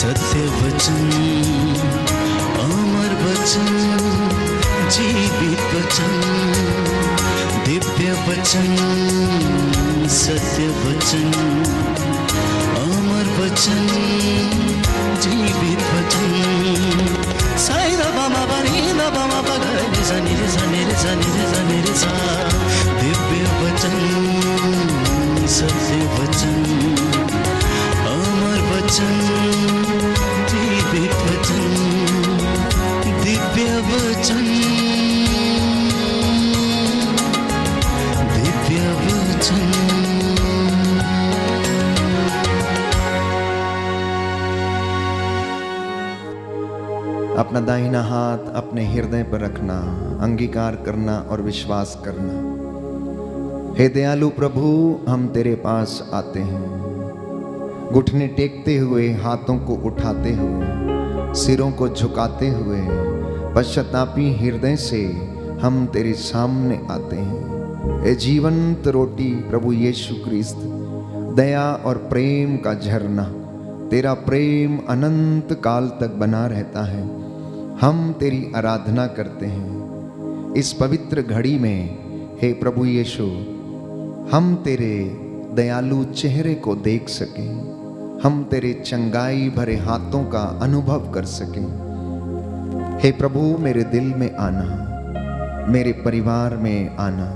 सत्य वचन, अमर वचन, जीवित वचन, दिव्य वचन, सत्य वचन, अमर वचन, जीवित वचन। साई दा बामा बनी दा बामा बगरे जनी रे जनी रे जनी रे जनी रे सा। दिव्य वचन, सत्य वचन, अमर वचन, जीवित वचन, दिव्य वचन, दिव्य वचन। अपना दाहिना हाथ अपने हृदय पर रखना, अंगीकार करना और विश्वास करना। हे दयालु प्रभु, हम तेरे पास आते हैं, घुटने टेकते हुए, हाथों को उठाते हुए, सिरों को झुकाते हुए, पश्चातापी हृदय से हम तेरे सामने आते हैं। हे जीवंत रोटी प्रभु यीशु क्रिस्त, दया और प्रेम का झरना, तेरा प्रेम अनंत काल तक बना रहता है। हम तेरी आराधना करते हैं इस पवित्र घड़ी में। हे प्रभु यीशु, हम तेरे दयालु चेहरे को देख सकें, हम तेरे चंगाई भरे हाथों का अनुभव कर सकें। हे प्रभु, मेरे दिल में आना, मेरे परिवार में आना।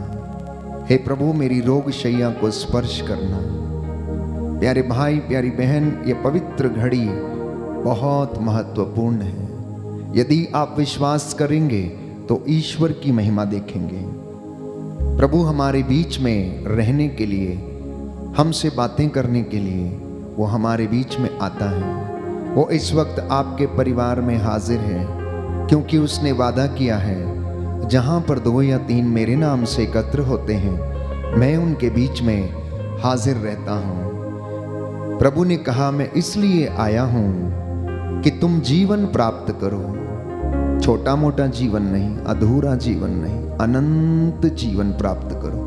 हे प्रभु, मेरी रोग शैया को स्पर्श करना। प्यारे भाई, प्यारी बहन, ये पवित्र घड़ी बहुत महत्वपूर्ण है। यदि आप विश्वास करेंगे तो ईश्वर की महिमा देखेंगे। प्रभु हमारे बीच में रहने के लिए, हमसे बातें करने के लिए वो हमारे बीच में आता है। वो इस वक्त आपके परिवार में हाजिर है, क्योंकि उसने वादा किया है, जहाँ पर 2 या 3 मेरे नाम से एकत्र होते हैं, मैं उनके बीच में हाजिर रहता हूँ। प्रभु ने कहा, मैं इसलिए आया हूँ कि तुम जीवन प्राप्त करो। छोटा मोटा जीवन नहीं, अधूरा जीवन नहीं, अनंत जीवन प्राप्त करो।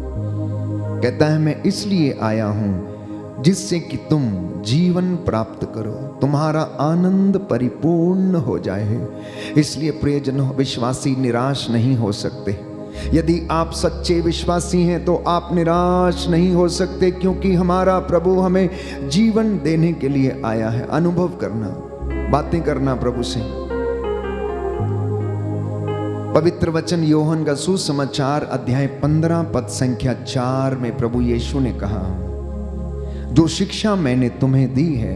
कहता है, मैं इसलिए आया हूं जिससे कि तुम जीवन प्राप्त करो, तुम्हारा आनंद परिपूर्ण हो जाए। इसलिए प्रियजनों, विश्वासी निराश नहीं हो सकते। यदि आप सच्चे विश्वासी हैं तो आप निराश नहीं हो सकते, क्योंकि हमारा प्रभु हमें जीवन देने के लिए आया है। अनुभव करना, बातें करना प्रभु से। पवित्र वचन यूहन्ना का सुसमाचार अध्याय 15 पद संख्या 4 में प्रभु यीशु ने कहा, जो शिक्षा मैंने तुम्हें दी है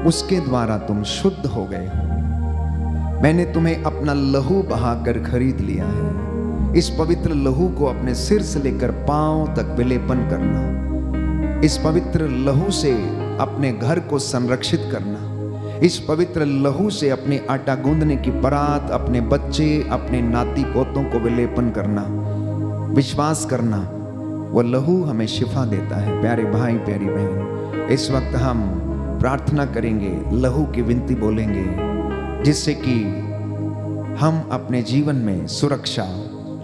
उसके द्वारा तुम शुद्ध हो गए हो। मैंने तुम्हें अपना लहू बहाकर खरीद लिया है। इस पवित्र लहू को अपने सिर से लेकर पांव तक विलेपन करना, इस पवित्र लहू से अपने घर को संरक्षित करना, इस पवित्र लहू से अपने आटा गूंदने की परात, अपने बच्चे, अपने नाती पोतों को विलेपन करना, विश्वास करना। वो लहू हमें शिफा देता है। प्यारे भाई, प्यारी बहन, इस वक्त हम प्रार्थना करेंगे, लहू की विनती बोलेंगे, जिससे कि हम अपने जीवन में सुरक्षा,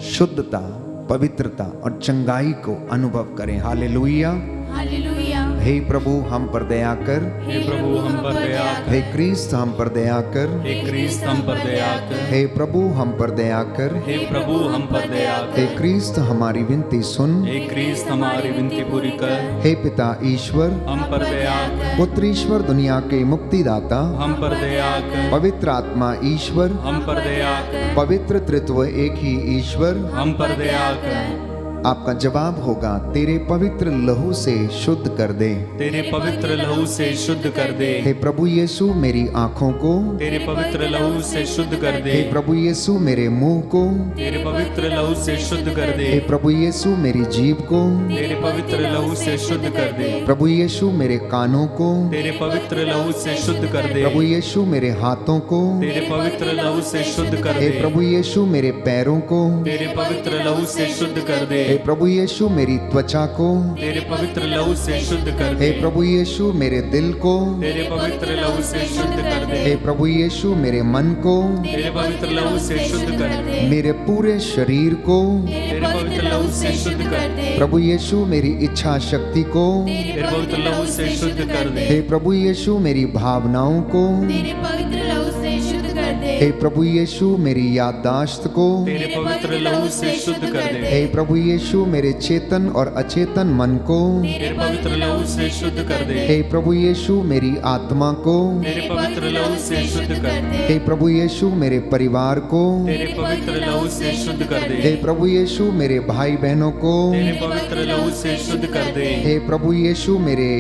शुद्धता, पवित्रता और चंगाई को अनुभव करें। हालेलुया, हालेलुया। हे प्रभु हम पर दया कर, हे प्रभु हम पर दया कर, हे क्रिस्त हम पर दया कर, हे क्रिस्त हम पर दया कर, हे प्रभु हम पर दया कर, हे प्रभु हम पर दया कर, हे क्रिस्त हमारी विनती सुन, हे क्रिस्त हमारी विनती पूरी कर, हे पिता ईश्वर, हम पर दया कर, पुत्र ईश्वर, दुनिया के मुक्तिदाता, हम पर दया कर, पवित्र आत्मा ईश्वर, हम पर दया कर, पवित्र त्रित्व एक ही ईश्वर, हम पर दया कर। आपका जवाब होगा, तेरे पवित्र लहू से शुद्ध कर दे। तेरे पवित्र लहू से शुद्ध कर दे। हे प्रभु यीशु मेरी आंखों को, तेरे पवित्र लहू से शुद्ध कर दे। हे प्रभु यीशु मेरे मुंह को, तेरे पवित्र लहू से शुद्ध कर दे। हे प्रभु यीशु मेरी जीभ को, तेरे पवित्र लहू से शुद्ध कर दे। प्रभु यीशु मेरे कानों को, तेरे पवित्र लहू से शुद्ध कर दे। प्रभु यीशु मेरे हाथों को, तेरे पवित्र लहू से शुद्ध कर हे दे। प्रभु यीशु मेरे पैरों को, तेरे पवित्र लहू से शुद्ध कर दे। हे प्रभु यीशु मेरी त्वचा को, तेरे पवित्र लहू से शुद्ध कर दे। हे प्रभु यीशु मेरे दिल को, तेरे पवित्र लहू से शुद्ध कर दे। हे प्रभु यीशु मेरे मन को, तेरे पवित्र लहू से शुद्ध कर दे। मेरे पूरे शरीर को, तेरे पवित्र लहू से शुद्ध कर दे। प्रभु यीशु मेरी इच्छा शक्ति को, तेरे पवित्र लहू से शुद्ध कर दे। हे प्रभु यीशु मेरी भावनाओं को, तेरे पवित्र लहू से शुद्ध कर दे। हे प्रभु यीशु मेरी याददाश्त को, तेरे पवित्र लहू से शुद्ध कर दे। हे प्रभु यीशु मेरे चेतन और अचेतन मन को, तेरे पवित्र लहू से शुद्ध कर दे। हे प्रभु यीशु मेरी आत्मा को, तेरे पवित्र लहू से शुद्ध कर दे। हे प्रभु यीशु मेरे परिवार को, तेरे पवित्र लहू से शुद्ध कर दे। हे प्रभु यीशु मेरे भाई बहनों को, तेरे पवित्र लहू से शुद्ध कर दे। हे प्रभु यीशु मेरे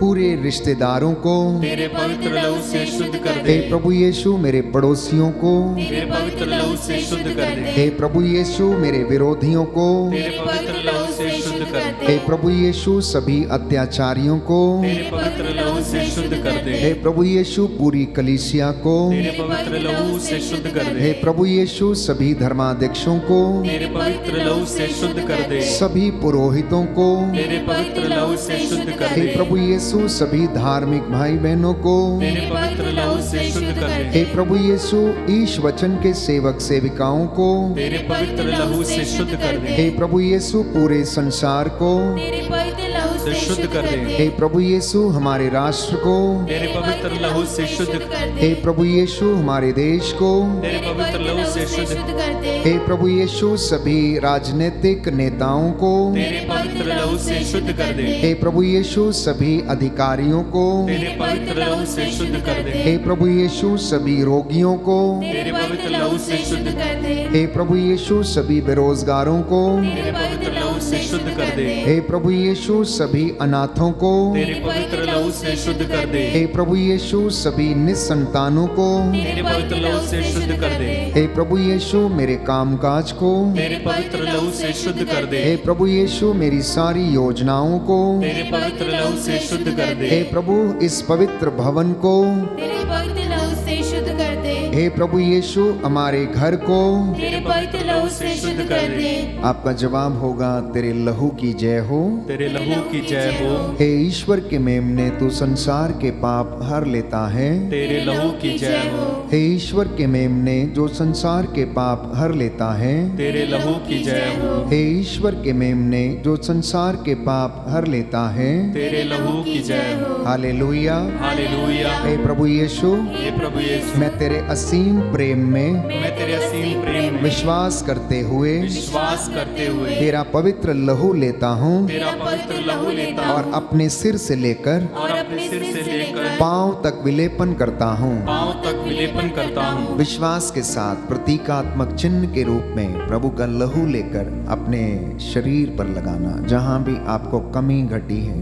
पूरे रिश्तेदारों को, तेरे पवित्र लहू से शुद्ध कर हे दे। प्रभु यीशु मेरे पड़ोसियों को, तेरे पवित्र लहू से शुद्ध कर दे। हे प्रभु यीशु मेरे विरोधियों को, तेरे पवित्र लहू से शुद्ध कर दे। हे प्रभु यीशु सभी अत्याचारियों को, तेरे पवित्र लहू से शुद्ध कर दे। हे प्रभु यीशु पूरी कलीसिया को, तेरे पवित्र लहू से शुद्ध कर हे दे। प्रभु यीशु सभी धर्माध्यक्षों को, तेरे पवित्र लहू से शुद्ध कर दे। सभी पुरोहितों को, तेरे पवित्र लहू से शुद्ध कर हे दे। प्रभु यीशु सभी धार्मिक भाई बहनों को, तेरे पवित्र लहू से शुद्ध कर दे। हे प्रभु यीशु ईश वचन के सेवक सेविकाओं को, तेरे पवित्र लहू से शुद्ध कर दे। हे प्रभु यीशु पूरे संसार को, तेरे पवित्र लहू से शुद्ध कर दे। हे प्रभु यीशु हमारे राष्ट्र को, तेरे पवित्र लहू से शुद्ध कर दे। हे प्रभु यीशु हमारे देश को, तेरे पवित्र लहू से शुद्ध कर दे। हे प्रभु यीशु सभी राजनीतिक नेताओं को, तेरे पवित्र लहू से शुद्ध कर दे। हे प्रभु यीशु सभी अधिकारियों को, तेरे पवित्र लहू से शुद्ध कर दे। हे प्रभु यीशु सभी रोगियों को, तेरे पवित्र लहू से शुद्ध कर दे। हे प्रभु यीशु सभी बेरोजगारों को, तेरे पवित्र लहू से शुद्ध कर दे। हे प्रभु यीशु सभी अनाथों को, तेरे पवित्र लहू से शुद्ध कर दे। हे प्रभु यीशु सभी निसंतानों को, तेरे पवित्र लहू से शुद्ध कर दे। हे प्रभु यीशु मेरे कामकाज को, तेरे पवित्र लहू से शुद्ध कर दे। हे प्रभु यीशु मेरी सारी योजनाओं को, तेरे पवित्र लहू से शुद्ध कर दे। हे प्रभु इस पवित्र भवन को, तेरे पवित्र लहू से शुद्ध कर दे। हे प्रभु यीशु हमारे घर को, तेरे पवित्र लहू से शुद्ध कर दे। आपका जवाब होगा तेरे लहू की जय हो। तेरे लहू की जय हो। हे ईश्वर के मेमने तू संसार के पाप हर लेता है। तेरे लहू की जय हो। हे ईश्वर के मेमने जो संसार के पाप हर लेता है। तेरे लहू की जय हो। हे ईश्वर के मेमने जो संसार के पाप हर लेता है। तेरे लहू की जय हो। हालेलुया। हालेलुया। हे प्रभु यीशु हे प्रभु यीशु, मैं तेरे असीम प्रेम में मैं तेरे असीम प्रेम में विश्वास करते हुए विश्वास करते हुए तेरा पवित्र लहू लेता हूँ तेरा पवित्र लहू लेता हूँ और अपने सिर से लेकर और अपने सिर से लेकर पांव तक विलेपन करता हूँ। पांव तक विलेपन करता हूँ। विश्वास के साथ प्रतीकात्मक चिन्ह के रूप में प्रभु का लहू लेकर अपने शरीर पर लगाना। जहां भी आपको कमी घटी है,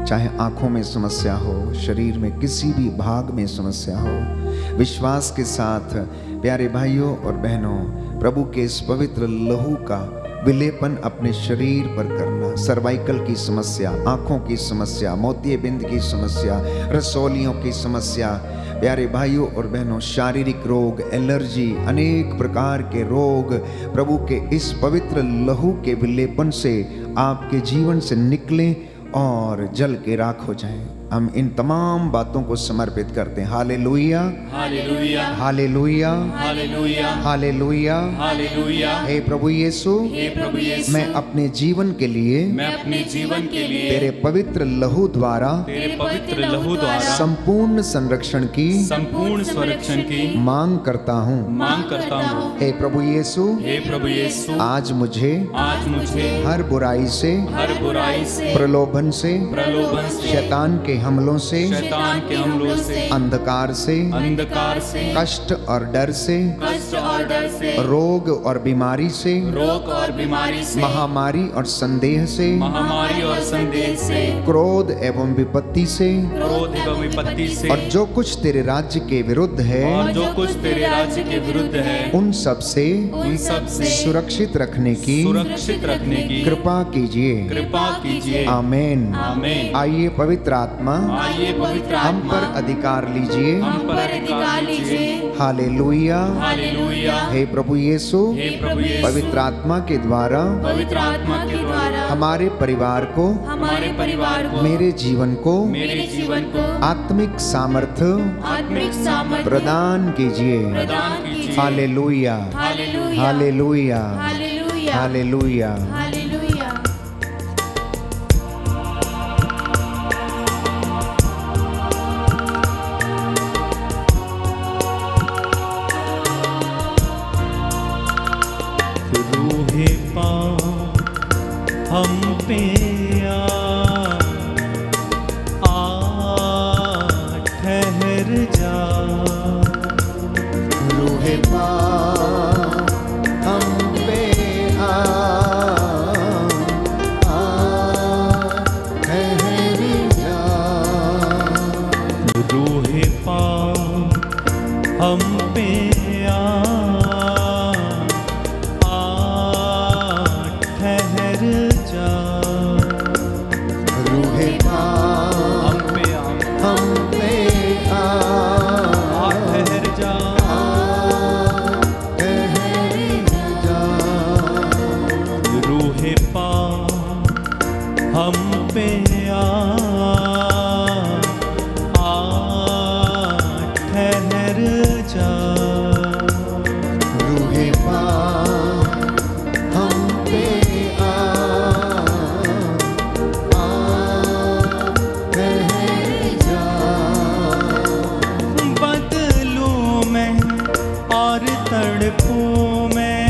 चाहे आंखों में समस्या हो, शरीर में किसी भी भाग में समस्या हो, विश्वास के साथ प्यारे भाइयों और बहनों प्रभु के इस पवित्र लहू का विलेपन अपने शरीर पर करना। सर्वाइकल की समस्या, आंखों की समस्या, मोतियाबिंद की समस्या, रसौलियों की समस्या, प्यारे भाइयों और बहनों शारीरिक रोग, एलर्जी, अनेक प्रकार के रोग प्रभु के इस पवित्र लहू के विलेपन से आपके जीवन से निकलें और जल के राख हो जाएं। हम इन तमाम बातों को समर्पित करते हैं। हालेलुया, हालेलुया, हालेलुया, हालेलुया, हालेलुया। हालेलुया। हे प्रभु यीशु, हे प्रभु यीशु, मैं अपने जीवन के लिए मैं अपने जीवन के लिए तेरे पवित्र लहू द्वारा तेरे पवित्र लहू द्वारा संपूर्ण संरक्षण की संपूर्ण संरक्षण की मांग करता हूँ। मांग करता हूँ। हे प्रभु यीशु, हे प्रभु यीशु, आज मुझे हर बुराई से, हर बुराई से, प्रलोभन से, प्रलोभन से, शैतान के हमलों से, शैतान के हमलों से, अंधकार से, अंधकार से, कष्ट और डर से, कष्ट और डर से, रोग और बीमारी से, रोग और बीमारी से, महामारी और संदेह से, महामारी और संदेह से, क्रोध एवं विपत्ति से, क्रोध एवं विपत्ति से, और जो कुछ तेरे राज्य के विरुद्ध है, और जो कुछ तेरे राज्य के विरुद्ध है, उन सब से उन सब से सुरक्षित रखने की सुरक्षित रखने की कृपा कीजिए। कृपा कीजिए। आमेन। आमीन। आइए पवित्र आत्मा आइए पवित्र हम आत्मा पर अधिकार लीजिए। हम पर अधिकार लीजिए। हालेलुया, हालेलुया, हे प्रभु यीशु हे प्रभु यीशु पवित्र आत्मा के द्वारा पवित्र आत्मा के द्वारा हमारे परिवार को, हमारे परिवार को, मेरे जीवन को मेरे जीवन को आत्मिक सामर्थ्य आत्मिक सामर्थ्य प्रदान कीजिए। प्रदान कीजिए। हालेलुया, हालेलुया, हालेलुया, हालेलुया, हालेलुया। हालेलुया। रूहे पाँव हम पे आ ठहर जा। रूहे पाँव हम पे आ ठहर जा। रूहे पाँव हम पे ठहर जा। रूहे पाँव हम पे आ ठहर जा। रूहे पाँव हम पे आ ठहर जा। रूहे पाँव हम पे आ ठहर जा। बदलूं मैं और तड़पूं मैं,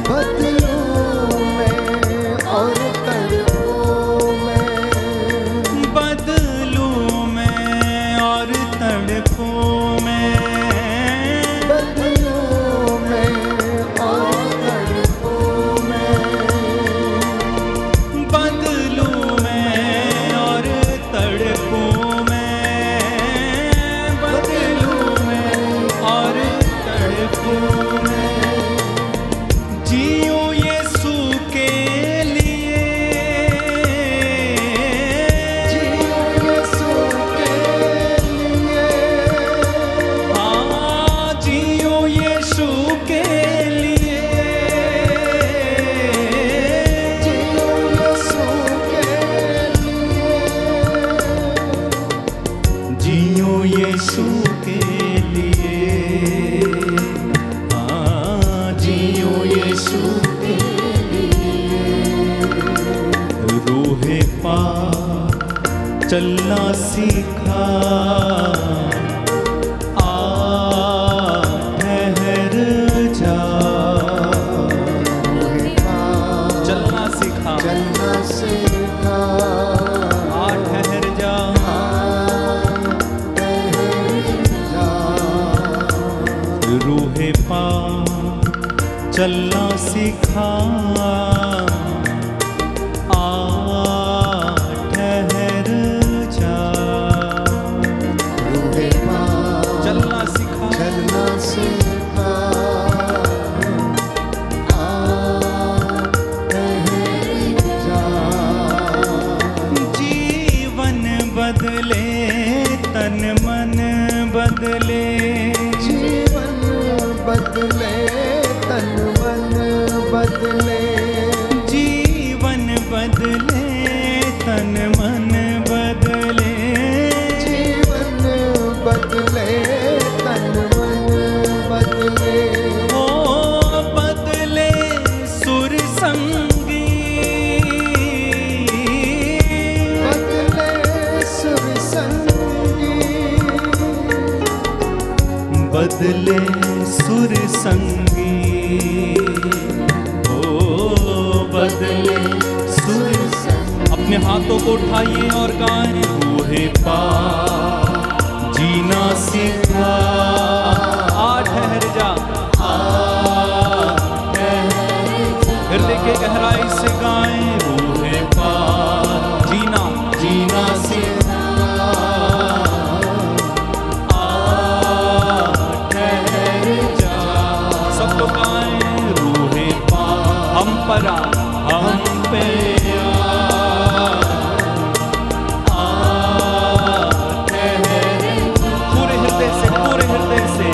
बदलूं मैं और तड़पूं मैं, बदलूं मैं और तड़पूं मैं, बदलूं मैं और तड़पूं मैं, बदलूं मैं और तड़पूं मैं, बदलूं मैं और तड़पूं मैं। जियूं यीशु के लिए, जियूं यीशु के लिए, हाँ जियूं यीशु के लिए, जियूं यीशु के लिए, जियूं यीशु के लिए, हाँ जियूं यीशु के लिए। रूहे पाँव चलना सीखा, ठहर जा। रूहे पाँव चलना सीखा, चलना सीखा, ठहर जा। रूहे पाँव चलना सीखा, ठहर जा। रूहे पाँव चलना सीखा, चलना सीखा, ठहर जा। जीवन बदले तन मन बदले, जीवन बदले तन मन बदले, जीवन बदले तन मन बदले, जीवन बदले तन मन बदले, ओ बदले सुर संगी, बदले सुर संगी, बदले सुर संगी, ओ बदले सुर संगी। अपने हाथों को उठाइए और गाएं। रूहे पाँव जीना सीखा, ठहर जा। हृदय के गहराई से गाएं। रूहे पाँव जीना जीना सीखा, ठहर जा। सब लोग गाएं। रूहे पाँव हम पर हम पे ठहर। पूरे हृदय से, पूरे हृदय से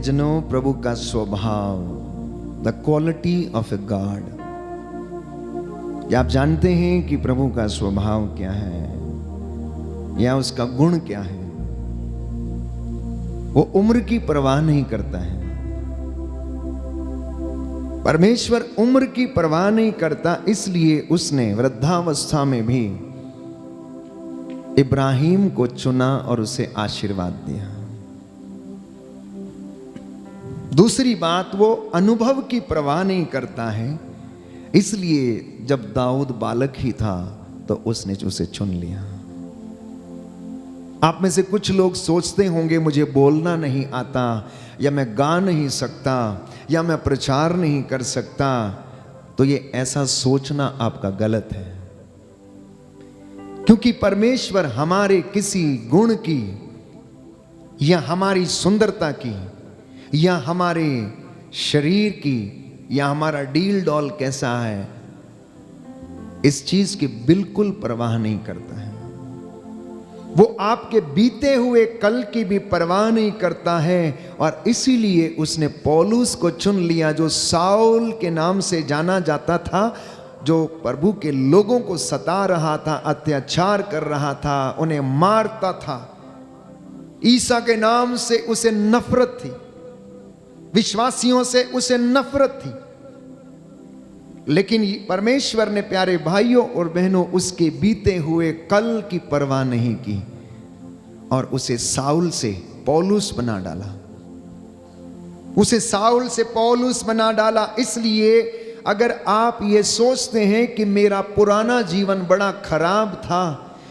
प्रियजनों, प्रभु का स्वभाव, the quality of a god, या आप जानते हैं कि प्रभु का स्वभाव क्या है या उसका गुण क्या है? वो उम्र की परवाह नहीं करता है। परमेश्वर उम्र की परवाह नहीं करता, इसलिए उसने वृद्धावस्था में भी इब्राहिम को चुना और उसे आशीर्वाद दिया। दूसरी बात, वो अनुभव की परवाह नहीं करता है, इसलिए जब दाऊद बालक ही था तो उसने उसे चुन लिया। आप में से कुछ लोग सोचते होंगे मुझे बोलना नहीं आता, या मैं गा नहीं सकता, या मैं प्रचार नहीं कर सकता, तो ये ऐसा सोचना आपका गलत है। क्योंकि परमेश्वर हमारे किसी गुण की, या हमारी सुंदरता की, या हमारे शरीर की, या हमारा डील डॉल कैसा है, इस चीज की बिल्कुल परवाह नहीं करता है। वो आपके बीते हुए कल की भी परवाह नहीं करता है, और इसीलिए उसने पौलुस को चुन लिया, जो साउल के नाम से जाना जाता था, जो प्रभु के लोगों को सता रहा था, अत्याचार कर रहा था, उन्हें मारता था। ईसा के नाम से उसे नफरत थी, विश्वासियों से उसे नफरत थी, लेकिन परमेश्वर ने प्यारे भाइयों और बहनों उसके बीते हुए कल की परवाह नहीं की और उसे साउल से पौलुस बना डाला। उसे साउल से पौलुस बना डाला। इसलिए अगर आप ये सोचते हैं कि मेरा पुराना जीवन बड़ा खराब था,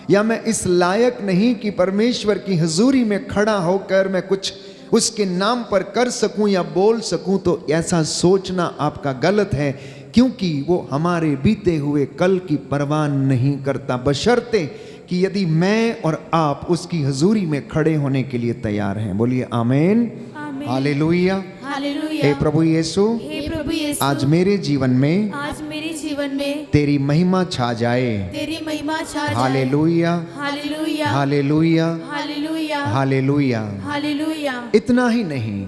या मैं इस लायक नहीं कि परमेश्वर की हजूरी में खड़ा होकर मैं कुछ उसके नाम पर कर सकूं या बोल सकूं, तो ऐसा सोचना आपका गलत है, क्योंकि वो हमारे बीते हुए कल की परवाह नहीं करता, बशर्ते कि यदि मैं और आप उसकी हजूरी में खड़े होने के लिए तैयार हैं। बोलिए आमीन, हालेलुया, हालेलुया। हे प्रभु यीशु, हे प्रभु यीशु, आज मेरे जीवन में, आज मेरे जीवन में तेरी महिमा छा जाए। तेरी महिमा छा जाए। हालेलुया, हालेलुया, हालेलुया, हालेलुया, हालेलुया। हालेलुया। इतना ही नहीं,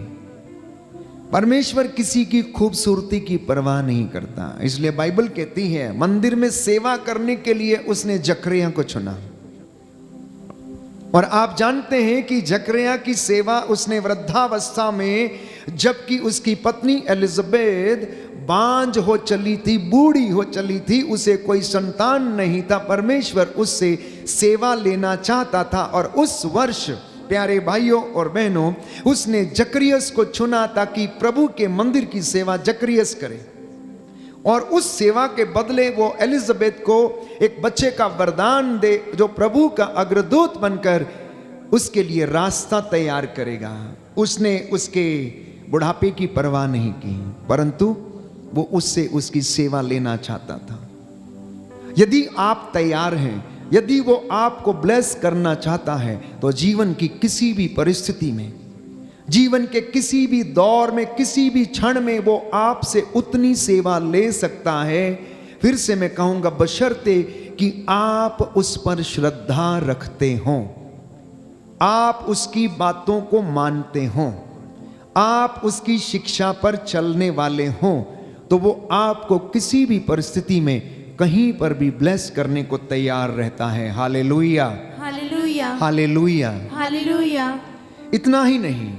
परमेश्वर किसी की खूबसूरती की परवाह नहीं करता। इसलिए बाइबल कहती है, मंदिर में सेवा करने के लिए उसने जकरिया को चुना। और आप जानते हैं कि जकरिया की सेवा उसने वृद्धावस्था में, जबकि उसकी पत्नी एलिजाबेथ बांझ हो चली थी, बूढ़ी हो चली थी, उसे कोई संतान नहीं था, परमेश्वर उससे सेवा लेना चाहता था। और उस वर्ष प्यारे भाइयों और बहनों, उसने जकरियस को चुना ताकि प्रभु के मंदिर की सेवा जकरियस करे, और उस सेवा के बदले वो एलिजाबेथ को एक बच्चे का वरदान दे, जो प्रभु का अग्रदूत बनकर उसके लिए रास्ता तैयार करेगा। उसने उसके बुढ़ापे की परवाह नहीं की, परंतु वो उससे उसकी सेवा लेना चाहता था। यदि आप तैयार हैं, यदि वो आपको ब्लेस करना चाहता है, तो जीवन की किसी भी परिस्थिति में, जीवन के किसी भी दौर में, किसी भी क्षण में वो आपसे उतनी सेवा ले सकता है। फिर से मैं कहूंगा, बशर्ते कि आप उस पर श्रद्धा रखते हों, आप उसकी बातों को मानते हों, आप उसकी शिक्षा पर चलने वाले हों, तो वो आपको किसी भी परिस्थिति में कहीं पर भी ब्लेस करने को तैयार रहता है। हालेलुया, हालेलुया, हालेलुया, हालेलुया। इतना ही नहीं,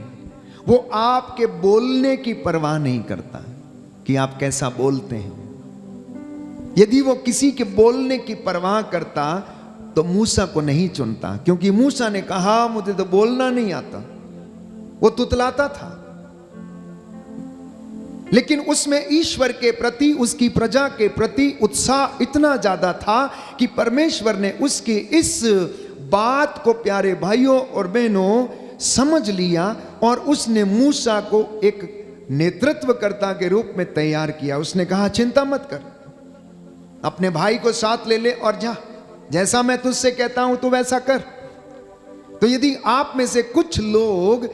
वो आपके बोलने की परवाह नहीं करता कि आप कैसा बोलते हैं। यदि वो किसी के बोलने की परवाह करता तो मूसा को नहीं चुनता, क्योंकि मूसा ने कहा मुझे तो बोलना नहीं आता, वो तुतलाता था। लेकिन उसमें ईश्वर के प्रति, उसकी प्रजा के प्रति उत्साह इतना ज्यादा था कि परमेश्वर ने उसकी इस बात को प्यारे भाइयों और बहनों समझ लिया, और उसने मूसा को एक नेतृत्वकर्ता के रूप में तैयार किया। उसने कहा चिंता मत कर, अपने भाई को साथ ले ले और जा, जैसा मैं तुझसे कहता हूं तू वैसा कर। तो यदि आप में से कुछ लोग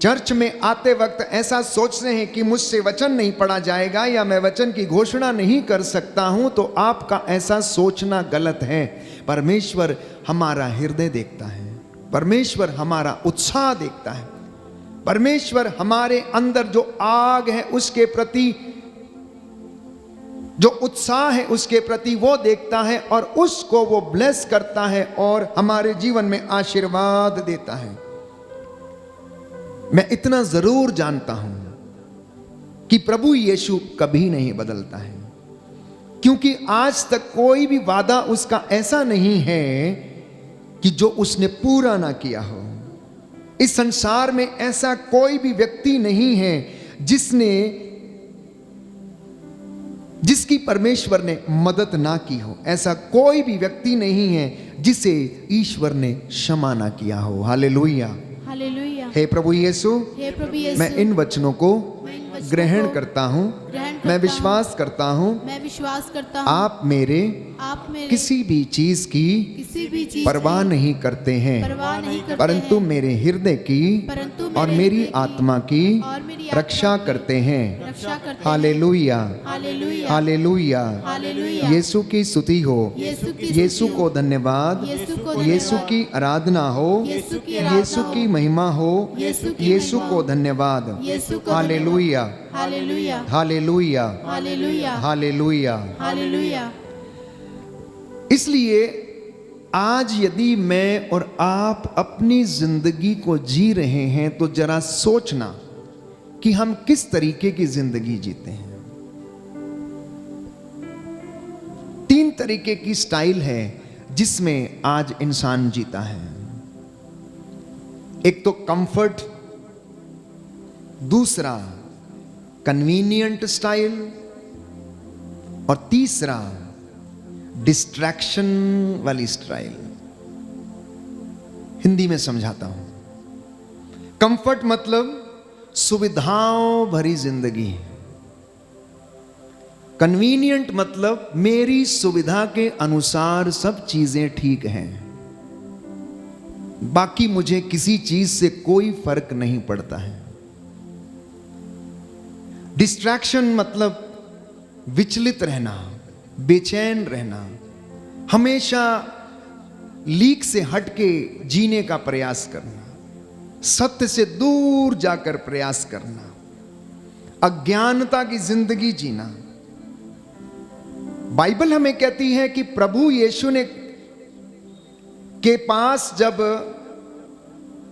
चर्च में आते वक्त ऐसा सोचते हैं कि मुझसे वचन नहीं पढ़ा जाएगा, या मैं वचन की घोषणा नहीं कर सकता हूं, तो आपका ऐसा सोचना गलत है। परमेश्वर हमारा हृदय देखता है, परमेश्वर हमारा उत्साह देखता है, परमेश्वर हमारे अंदर जो आग है उसके प्रति, जो उत्साह है उसके प्रति वो देखता है और उसको वो ब्लेस करता है और हमारे जीवन में आशीर्वाद देता है। मैं इतना जरूर जानता हूं कि प्रभु यीशु कभी नहीं बदलता है, क्योंकि आज तक कोई भी वादा उसका ऐसा नहीं है कि जो उसने पूरा ना किया हो। इस संसार में ऐसा कोई भी व्यक्ति नहीं है जिसकी परमेश्वर ने मदद ना की हो। ऐसा कोई भी व्यक्ति नहीं है जिसे ईश्वर ने क्षमा ना किया हो। हालेलुया, हालेलुया। हे प्रभु यीशु, हे प्रभु यीशु, मैं इन वचनों को मैं इन वचनों ग्रहण को करता हूं। ग्रहण करता मैं हूं। विश्वास करता हूं मैं विश्वास करता हूँ आप मेरे किसी भी चीज की किसी भी चीज परवाह की नहीं करते हैं, परवाह नहीं करते परंतु हैं, मेरे हृदय की परंतु और मेरे मेरी हृदय की आत्मा की और मेरी आत्मा रक्षा की करते हैं। रक्षा करते हैं। हालेलुया, हालेलुया, हालेलुया। हालेलुया। यीशु की स्तुति हो, यीशु की यीशु स्तुति को धन्यवाद, यीशु को धन्यवाद, यीशु की आराधना हो, यीशु की आराधना यीशु की हो, महिमा हो, यीशु की यीशु महिमा को हो, धन्यवाद। यीशु को हालेलुया, हालेलुया, हालेलुया, हालेलुया, हालेलुया। हालेलुया। इसलिए आज यदि मैं और आप अपनी जिंदगी को जी रहे हैं तो जरा सोचना कि हम किस तरीके की जिंदगी जीते हैं। 3 तरीके की स्टाइल है जिसमें आज इंसान जीता है। एक तो कंफर्ट, दूसरा कन्वीनियंट स्टाइल और तीसरा डिस्ट्रैक्शन वाली स्टाइल। हिंदी में समझाता हूं। कंफर्ट मतलब सुविधाओं भरी जिंदगी। कन्वीनियंट मतलब मेरी सुविधा के अनुसार सब चीजें ठीक हैं, बाकी मुझे किसी चीज से कोई फर्क नहीं पड़ता है। डिस्ट्रैक्शन मतलब विचलित रहना, बेचैन रहना, हमेशा लीक से हटके जीने का प्रयास करना, सत्य से दूर जाकर प्रयास करना, अज्ञानता की जिंदगी जीना। बाइबल हमें कहती है कि प्रभु यीशु ने के पास जब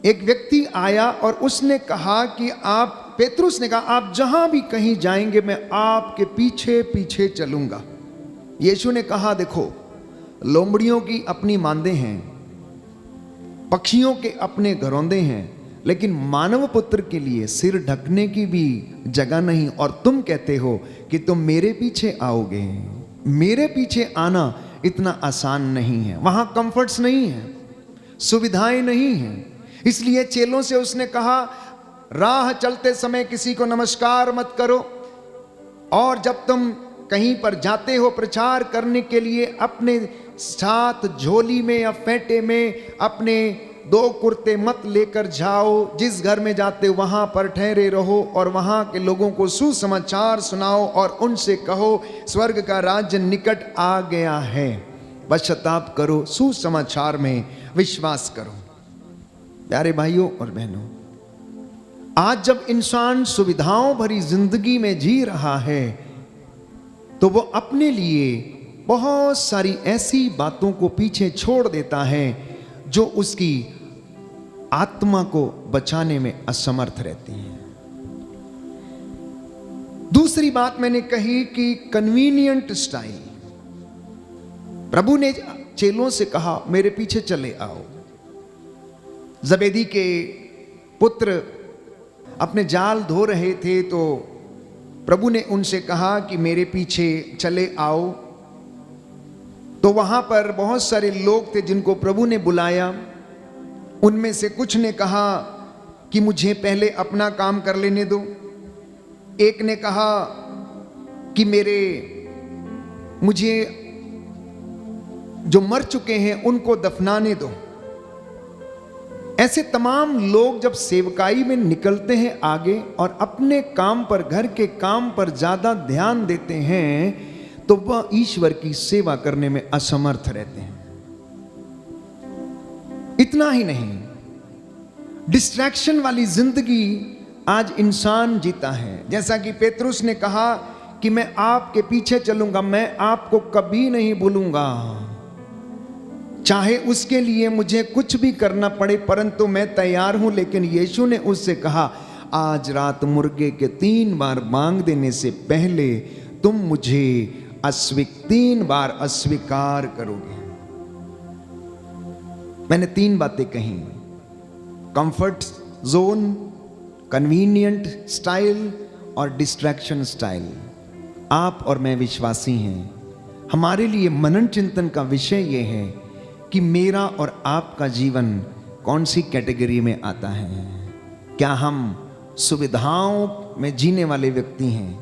एक व्यक्ति आया और उसने कहा कि पेतरुस ने कहा, आप जहां भी कहीं जाएंगे मैं आपके पीछे पीछे चलूंगा। यीशु ने कहा, देखो, लोमड़ियों की अपनी मांदे हैं, पक्षियों के अपने घरौंदे हैं, लेकिन मानव पुत्र के लिए सिर ढकने की भी जगह नहीं, और तुम कहते हो कि तुम मेरे पीछे आओगे। मेरे पीछे आना इतना आसान नहीं है। वहां कंफर्ट्स नहीं है, सुविधाएं नहीं हैं। इसलिए चेलों से उसने कहा, राह चलते समय किसी को नमस्कार मत करो, और जब तुम कहीं पर जाते हो प्रचार करने के लिए, अपने साथ झोली में या फेंटे में अपने 2 कुर्ते मत लेकर जाओ। जिस घर में जाते वहां पर ठहरे रहो और वहां के लोगों को सुसमाचार सुनाओ और उनसे कहो, स्वर्ग का राज्य निकट आ गया है, पश्चाताप करो, सुसमाचार में विश्वास करो। प्यारे भाइयों और बहनों, आज जब इंसान सुविधाओं भरी जिंदगी में जी रहा है तो वो अपने लिए बहुत सारी ऐसी बातों को पीछे छोड़ देता है जो उसकी आत्मा को बचाने में असमर्थ रहती हैं। दूसरी बात मैंने कही कि कन्वीनियंट स्टाइल। प्रभु ने चेलों से कहा, मेरे पीछे चले आओ। जबेदी के पुत्र अपने जाल धो रहे थे तो प्रभु ने उनसे कहा कि मेरे पीछे चले आओ। तो वहां पर बहुत सारे लोग थे जिनको प्रभु ने बुलाया। उनमें से कुछ ने कहा कि मुझे पहले अपना काम कर लेने दो। एक ने कहा कि मुझे जो मर चुके हैं उनको दफनाने दो। ऐसे तमाम लोग जब सेवकाई में निकलते हैं आगे और अपने काम पर, घर के काम पर ज्यादा ध्यान देते हैं, तो वह ईश्वर की सेवा करने में असमर्थ रहते हैं। इतना ही नहीं, डिस्ट्रैक्शन वाली जिंदगी आज इंसान जीता है। जैसा कि पेतरुस ने कहा कि मैं आपके पीछे चलूंगा, मैं आपको कभी नहीं भूलूंगा, चाहे उसके लिए मुझे कुछ भी करना पड़े, परंतु मैं तैयार हूं। लेकिन यीशु ने उससे कहा, आज रात मुर्गे के 3 बार मांग देने से पहले तुम मुझे 3 बार अस्वीकार करोगे। मैंने 3 बातें कही, कंफर्ट जोन, कन्वीनियंट स्टाइल और डिस्ट्रैक्शन स्टाइल। आप और मैं विश्वासी हैं, हमारे लिए मनन चिंतन का विषय यह है कि मेरा और आपका जीवन कौन सी कैटेगरी में आता है। क्या हम सुविधाओं में जीने वाले व्यक्ति हैं,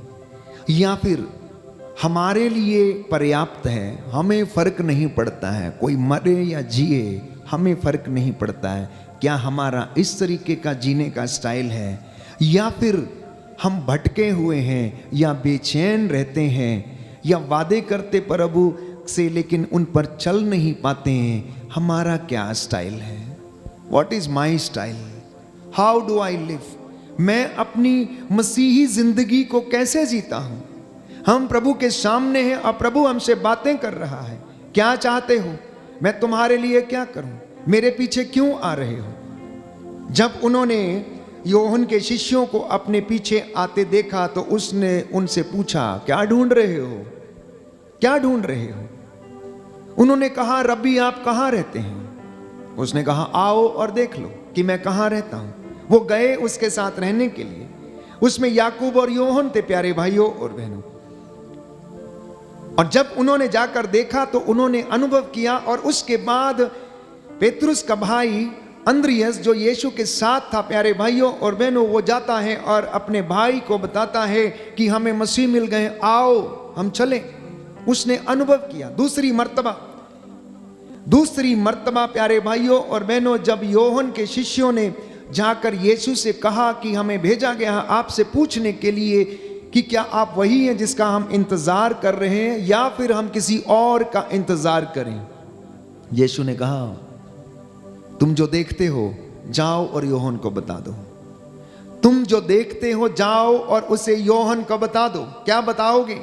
या फिर हमारे लिए पर्याप्त है, हमें फर्क नहीं पड़ता है, कोई मरे या जिए हमें फर्क नहीं पड़ता है। क्या हमारा इस तरीके का जीने का स्टाइल है, या फिर हम भटके हुए हैं, या बेचैन रहते हैं, या वादे करते प्रभु से लेकिन उन पर चल नहीं पाते हैं। हमारा क्या स्टाइल है? What is my style? How do I live? मैं अपनी मसीही जिंदगी को कैसे जीता हूं? हम प्रभु के सामने हैं और प्रभु हमसे बातें कर रहा है। क्या चाहते हो? मैं तुम्हारे लिए क्या करूं? मेरे पीछे क्यों आ रहे हो? जब उन्होंने योहन के शिष्यों को अपने पीछे आते देखा तो उसने उनसे पूछा, क्या ढूंढ रहे हो? क्या ढूंढ रहे हो? उन्होंने कहा, रब्बी आप कहां रहते हैं? उसने कहा, आओ और देख लो कि मैं कहां रहता हूं। वो गए उसके साथ रहने के लिए। उसमें याकूब और योहन थे, प्यारे भाइयों और बहनों। और जब उन्होंने जाकर देखा तो उन्होंने अनुभव किया। और उसके बाद पेतरुस का भाई अंद्रियास जो यीशु के साथ था, प्यारे भाइयों और बहनों, वो जाता है और अपने भाई को बताता है कि हमें मसीह मिल गए, आओ हम चले। उसने अनुभव किया दूसरी मर्तबा प्यारे भाइयों और बहनों, जब योहन के शिष्यों ने जाकर यीशु से कहा कि हमें भेजा गया आपसे पूछने के लिए कि क्या आप वही हैं जिसका हम इंतजार कर रहे हैं, या फिर हम किसी और का इंतजार करें। यीशु ने कहा, तुम जो देखते हो जाओ और योहन को बता दो। तुम जो देखते हो जाओ और उसे योहन को बता दो। क्या बताओगे?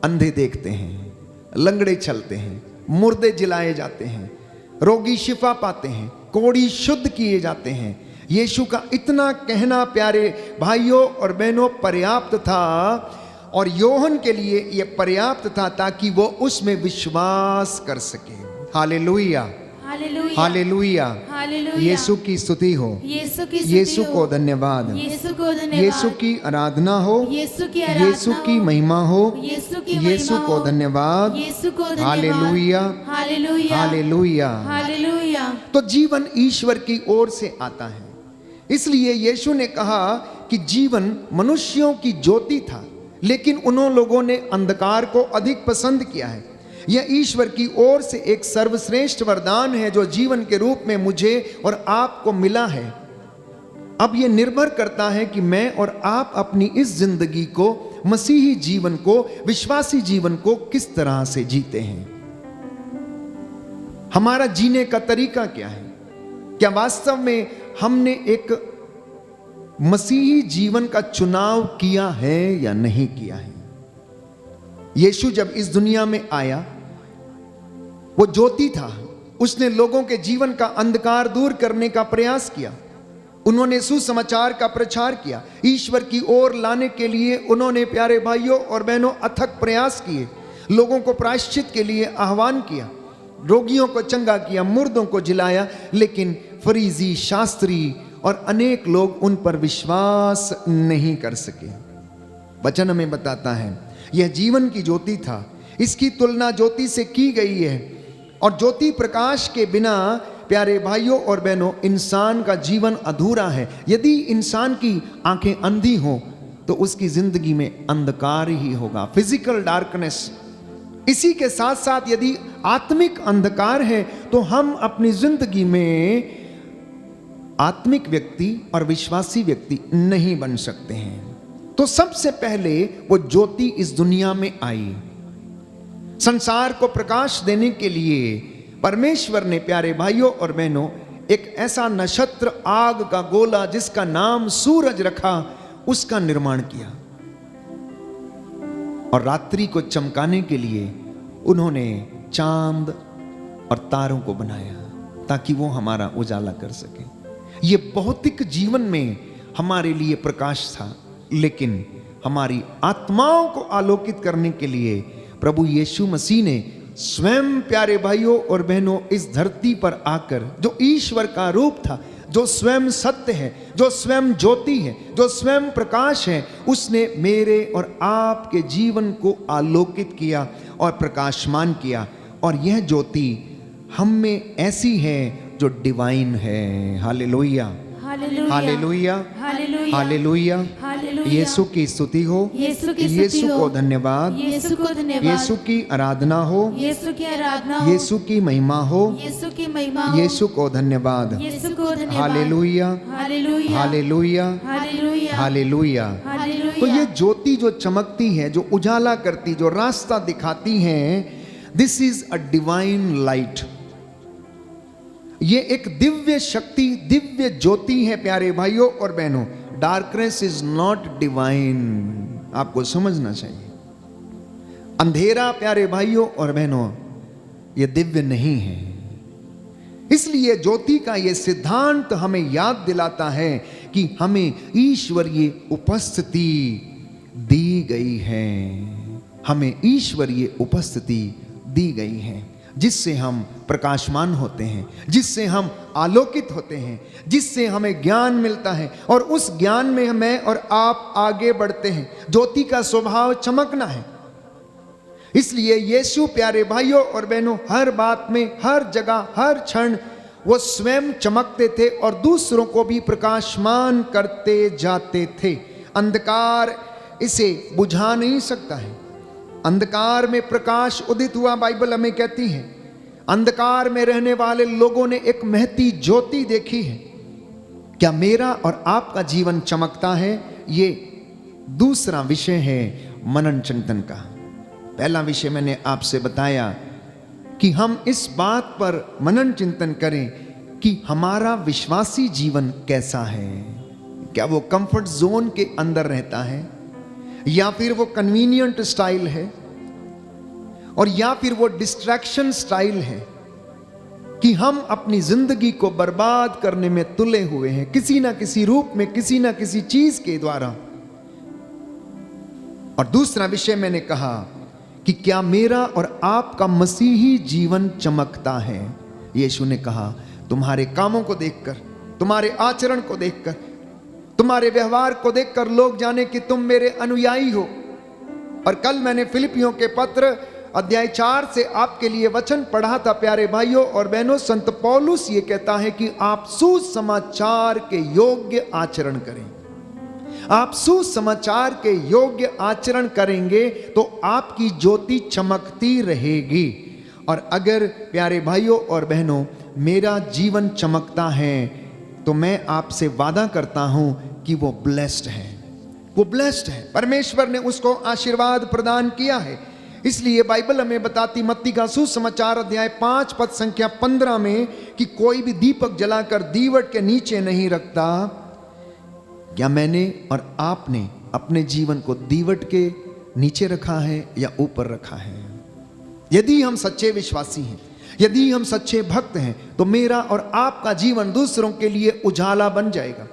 अंधे देखते हैं, लंगड़े चलते हैं, मुर्दे जिलाए जाते हैं, रोगी शिफा पाते हैं, कोढ़ी शुद्ध किए जाते हैं। यीशु का इतना कहना प्यारे भाइयों और बहनों पर्याप्त था, और योहन के लिए यह पर्याप्त था ताकि वो उसमें विश्वास कर सके। हालेलुया, हालेलुया, हालेलुया, हालेलुया। यीशु की स्तुति हो, यीशु की स्तुति यीशु हो। को धन्यवाद, यीशु को धन्यवाद, यीशु की आराधना हो, यीशु की आराधना यीशु की हो, महिमा हो, यीशु की यीशु महिमा को हो, धन्यवाद, यीशु को धन्यवाद। हालेलुया, हालेलुया, हालेलुया। हालेलुया। तो जीवन ईश्वर की ओर से आता है। इसलिए यीशु ने कहा कि जीवन मनुष्यों की ज्योति था, लेकिन उन लोगों ने अंधकार को अधिक पसंद किया है। यह ईश्वर की ओर से एक सर्वश्रेष्ठ वरदान है जो जीवन के रूप में मुझे और आपको मिला है। अब यह निर्भर करता है कि मैं और आप अपनी इस जिंदगी को, मसीही जीवन को, विश्वासी जीवन को किस तरह से जीते हैं। हमारा जीने का तरीका क्या है? क्या वास्तव में हमने एक मसीही जीवन का चुनाव किया है या नहीं किया है? यीशु जब इस दुनिया में आया, वो ज्योति था। उसने लोगों के जीवन का अंधकार दूर करने का प्रयास किया। उन्होंने सुसमाचार का प्रचार किया, ईश्वर की ओर लाने के लिए उन्होंने प्यारे भाइयों और बहनों अथक प्रयास किए। लोगों को प्रायश्चित के लिए आह्वान किया, रोगियों को चंगा किया, मुर्दों को जिलाया। लेकिन फरीसी, शास्त्री और अनेक लोग उन पर विश्वास नहीं कर सके। वचन हमें बताता है यह जीवन की ज्योति था। इसकी तुलना ज्योति से की गई है, और ज्योति प्रकाश के बिना प्यारे भाइयों और बहनों इंसान का जीवन अधूरा है। यदि इंसान की आंखें अंधी हो तो उसकी जिंदगी में अंधकार ही होगा, फिजिकल डार्कनेस। इसी के साथ साथ यदि आत्मिक अंधकार है तो हम अपनी जिंदगी में आत्मिक व्यक्ति और विश्वासी व्यक्ति नहीं बन सकते हैं। तो सबसे पहले वो ज्योति इस दुनिया में आई। संसार को प्रकाश देने के लिए परमेश्वर ने प्यारे भाइयों और बहनों एक ऐसा नक्षत्र आग का गोला जिसका नाम सूरज रखा, उसका निर्माण किया। और रात्रि को चमकाने के लिए उन्होंने चांद और तारों को बनाया ताकि वो हमारा उजाला कर सके। ये भौतिक जीवन में हमारे लिए प्रकाश था, लेकिन हमारी आत्माओं को आलोकित करने के लिए प्रभु यीशु मसीह ने स्वयं, प्यारे भाइयों और बहनों, इस धरती पर आकर, जो ईश्वर का रूप था, जो स्वयं सत्य है, जो स्वयं ज्योति है, जो स्वयं प्रकाश है, उसने मेरे और आपके जीवन को आलोकित किया और प्रकाशमान किया। और यह ज्योति हम में ऐसी है जो डिवाइन है। हालेलुया, हालेलुया, हालेलुया, हालेलुया, हालेलुया। हालेलुया। यीशु की स्तुति हो, यीशु की स्तुति यीशु हो, को धन्यवाद, यीशु को धन्यवाद, यीशु की आराधना हो, यीशु की आराधना हो, यीशु की महिमा हो, यीशु की महिमा हो, यीशु को धन्यवाद। यीशु को धन्यवाद। हालेलुया, हालेलुया, हालेलुया, हालेलुया, हालेलुया। हालेलुया। तो ये ज्योति जो चमकती है, जो उजाला करती, जो रास्ता दिखाती है, this is a divine light. ये एक दिव्य शक्ति, दिव्य ज्योति है प्यारे भाइयों और बहनों। डार्कनेस इज नॉट डिवाइन, आपको समझना चाहिए। अंधेरा प्यारे भाइयों और बहनों ये दिव्य नहीं है। इसलिए ज्योति का ये सिद्धांत हमें याद दिलाता है कि हमें ईश्वरीय उपस्थिति दी गई है। हमें ईश्वरीय उपस्थिति दी गई है, जिससे हम प्रकाशमान होते हैं, जिससे हम आलोकित होते हैं, जिससे हमें ज्ञान मिलता है और उस ज्ञान में मैं और आप आगे बढ़ते हैं। ज्योति का स्वभाव चमकना है। इसलिए यीशु प्यारे भाइयों और बहनों हर बात में, हर जगह, हर क्षण वो स्वयं चमकते थे और दूसरों को भी प्रकाशमान करते जाते थे। अंधकार इसे बुझा नहीं सकता है। अंधकार में प्रकाश उदित हुआ, बाइबल हमें कहती है। अंधकार में रहने वाले लोगों ने एक महती ज्योति देखी है। क्या मेरा और आपका जीवन चमकता है? ये दूसरा विषय है मनन चिंतन का। पहला विषय मैंने आपसे बताया कि हम इस बात पर मनन चिंतन करें कि हमारा विश्वासी जीवन कैसा है। क्या वो कंफर्ट जोन के अंदर रहता है, या फिर वो कन्वीनियंट स्टाइल है, और या फिर वो डिस्ट्रैक्शन स्टाइल है कि हम अपनी जिंदगी को बर्बाद करने में तुले हुए हैं, किसी ना किसी रूप में, किसी ना किसी चीज के द्वारा। और दूसरा विषय मैंने कहा कि क्या मेरा और आपका मसीही जीवन चमकता है। यीशु ने कहा, तुम्हारे कामों को देखकर, तुम्हारे आचरण को देखकर, तुम्हारे व्यवहार को देखकर लोग जाने कि तुम मेरे अनुयायी हो। और कल मैंने फिलिपियों के पत्र अध्याय 4 से आपके लिए वचन पढ़ा था प्यारे भाइयों और बहनों। संत पौलुस ये कहता है कि आप सुसमाचार के योग्य आचरण करें। आप सुसमाचार के योग्य आचरण करेंगे तो आपकी ज्योति चमकती रहेगी। और अगर प्यारे भाइयों और बहनों मेरा जीवन चमकता है तो मैं आपसे वादा करता हूं कि वो ब्लेस्ड है, वो ब्लेस्ड है। परमेश्वर ने उसको आशीर्वाद प्रदान किया है। इसलिए बाइबल हमें बताती, मत्ती का सुसमाचार अध्याय 5 पद संख्या 15 में, कि कोई भी दीपक जलाकर दीवट के नीचे नहीं रखता। क्या मैंने और आपने अपने जीवन को दीवट के नीचे रखा है या ऊपर रखा है? यदि हम सच्चे विश्वासी हैं, यदि हम सच्चे भक्त हैं, तो मेरा और आपका जीवन दूसरों के लिए उजाला बन जाएगा।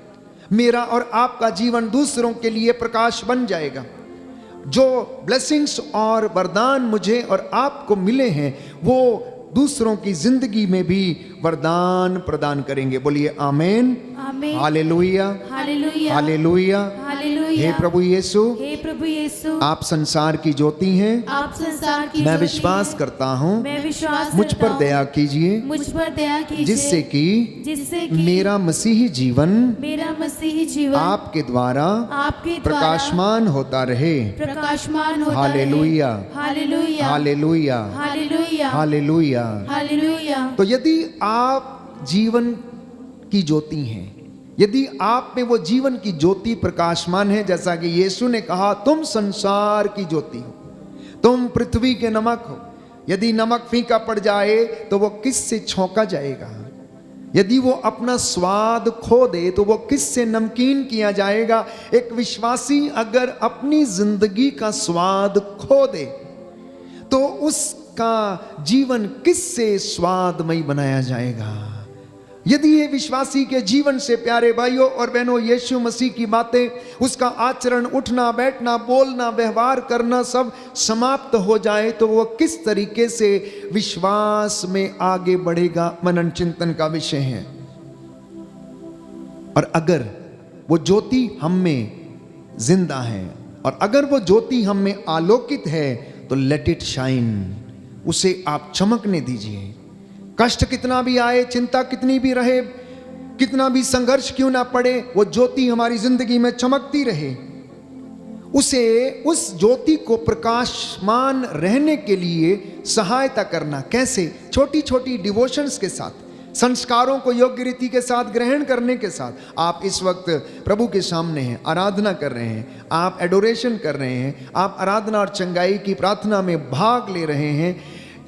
मेरा और आपका जीवन दूसरों के लिए प्रकाश बन जाएगा। जो ब्लेसिंग्स और वरदान मुझे और आपको मिले हैं वो दूसरों की जिंदगी में भी वरदान प्रदान करेंगे। बोलिए आमीन, आमीन, हालेलुया, हालेलुया, हालेलुया, हालेलुया। हे प्रभु यीशु, हे प्रभु यीशु, आप संसार की ज्योति हैं। आप संसार की मैं ज्योति विश्वास हैं। करता हूँ, मैं विश्वास मुझ करता पर हूँ। दया कीजिए, मुझ पर दया कीजिए, जिससे कि मेरा मसीही जीवन मेरा मसीही जीवन आपके द्वारा आपके द्वारा प्रकाशमान होता रहे। प्रकाशमान होता हालेलुया, रहे। हालेलुया, हालेलुया, हालेलुया, हालेलुया। हालेलुया। तो यदि आप जीवन की ज्योति हैं, यदि आप में वो जीवन की ज्योति प्रकाशमान है, जैसा कि यीशु ने कहा, तुम संसार की ज्योति हो, तुम पृथ्वी के नमक हो। यदि नमक फीका पड़ जाए तो वो किससे छौंका जाएगा? यदि वो अपना स्वाद खो दे तो वो किससे नमकीन किया जाएगा? एक विश्वासी अगर अपनी जिंदगी का स्वाद खो दे तो उसका जीवन किससे स्वादमयी बनाया जाएगा? यदि ये विश्वासी के जीवन से, प्यारे भाइयों और बहनों, यीशु मसीह की बातें, उसका आचरण, उठना बैठना, बोलना, व्यवहार करना सब समाप्त हो जाए तो वो किस तरीके से विश्वास में आगे बढ़ेगा? मनन चिंतन का विषय है। और अगर वो ज्योति हम में जिंदा है और अगर वो ज्योति हम में आलोकित है तो लेट इट शाइन, उसे आप चमकने दीजिए। कष्ट कितना भी आए, चिंता कितनी भी रहे, कितना भी संघर्ष क्यों ना पड़े, वो ज्योति हमारी जिंदगी में चमकती रहे। उस ज्योति को प्रकाशमान रहने के लिए सहायता करना। कैसे? छोटी छोटी डिवोशंस के साथ, संस्कारों को योग्य रीति के साथ ग्रहण करने के साथ। आप इस वक्त प्रभु के सामने हैं, आराधना कर रहे हैं, आप एडोरेशन कर रहे हैं, आप आराधना और चंगाई की प्रार्थना में भाग ले रहे हैं।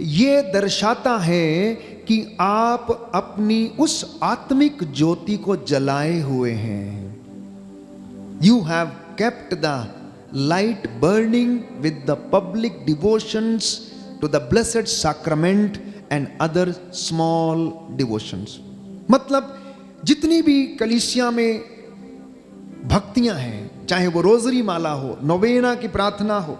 ये दर्शाता है कि आप अपनी उस आत्मिक ज्योति को जलाए हुए हैं। You have kept the light burning with the public devotions to the blessed sacrament and other small devotions. मतलब जितनी भी कलीसिया में भक्तियां हैं, चाहे वो रोजरी माला हो, नोवेना की प्रार्थना हो,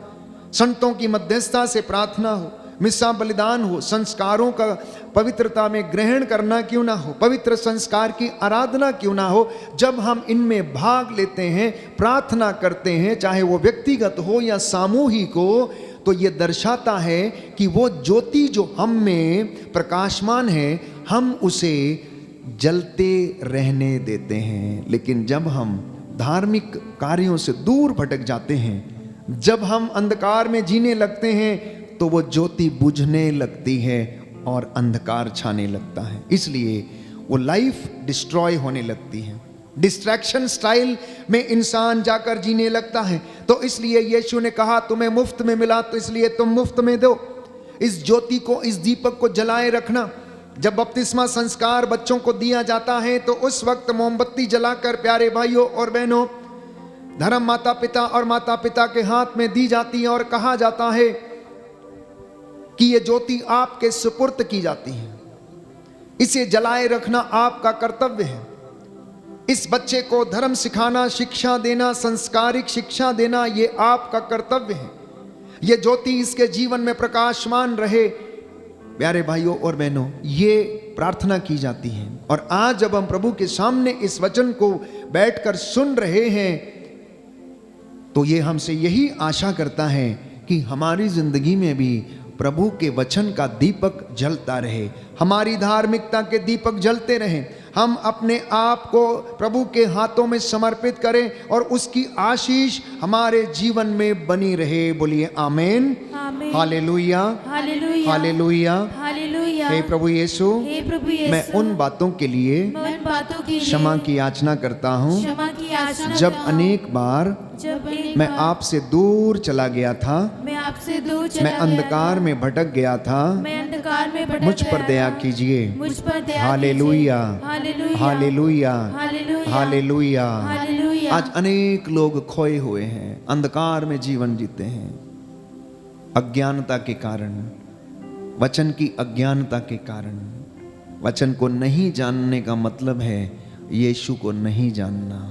संतों की मध्यस्थता से प्रार्थना हो, मिस्सा बलिदान हो, संस्कारों का पवित्रता में ग्रहण करना क्यों ना हो, पवित्र संस्कार की आराधना क्यों ना हो, जब हम इनमें भाग लेते हैं, प्रार्थना करते हैं, चाहे वो व्यक्तिगत हो या सामूहिक हो, तो ये दर्शाता है कि वो ज्योति जो हम में प्रकाशमान है, हम उसे जलते रहने देते हैं। लेकिन जब हम धार्मिक कार्यों से दूर भटक जाते हैं, जब हम अंधकार में जीने लगते हैं, तो वो ज्योति बुझने लगती है और अंधकार छाने लगता है। इसलिए वो लाइफ डिस्ट्रॉय होने लगती है, डिस्ट्रैक्शन स्टाइल में इंसान जाकर जीने लगता है। तो इसलिए यीशु ने कहा तुम्हें मुफ्त में मिला तो इसलिए तुम मुफ्त में दो। इस ज्योति को, इस दीपक को जलाए रखना। जब बपतिस्मा संस्कार बच्चों को दिया जाता है तो उस वक्त मोमबत्ती जलाकर, प्यारे भाइयों और बहनों, धर्म माता पिता और माता पिता के हाथ में दी जाती है और कहा जाता है कि ये ज्योति आपके सुपुर्द की जाती है, इसे जलाए रखना आपका कर्तव्य है। इस बच्चे को धर्म सिखाना, शिक्षा देना, संस्कारिक शिक्षा देना, ये आपका कर्तव्य है। ये ज्योति इसके जीवन में प्रकाशमान रहे। प्यारे भाइयों और बहनों, ये प्रार्थना की जाती है। और आज जब हम प्रभु के सामने इस वचन को बैठकर सुन रहे हैं तो ये हमसे यही आशा करता है कि हमारी जिंदगी में भी प्रभु के वचन का दीपक जलता रहे, हमारी धार्मिकता के दीपक जलते रहें, हम अपने आप को प्रभु के हाथों में समर्पित करें और उसकी आशीष हमारे जीवन में बनी रहे। बोलिए आमीन, आमीन। हालेलुया, हालेलुया, हालेलुया, हालेलुया। हे प्रभु यीशु, हे प्रभु यीशु, मैं उन बातों के लिए मैं उन बातों के लिए क्षमा की याचना करता हूँ क्षमा की याचना जब करता हूँ। अनेक बार जब अनेक मैं बार आपसे दूर चला गया था, मैं आपसे दूर चला मैं गया अंधकार था, में भटक गया था, मैं अंधकार में भटक मुझ पर गया दया था। कीजिए। मुझ पर दया हालेलुया, कीजिए। हालेलुया, हालेलुया, हालेलुया, हालेलुया। हालेलुया। आज अनेक लोग खोए हुए हैं, अंधकार में जीवन जीते हैं, अज्ञानता के कारण, वचन की अज्ञानता के कारण। वचन को नहीं जानने का मतलब है यीशु को नहीं जानना।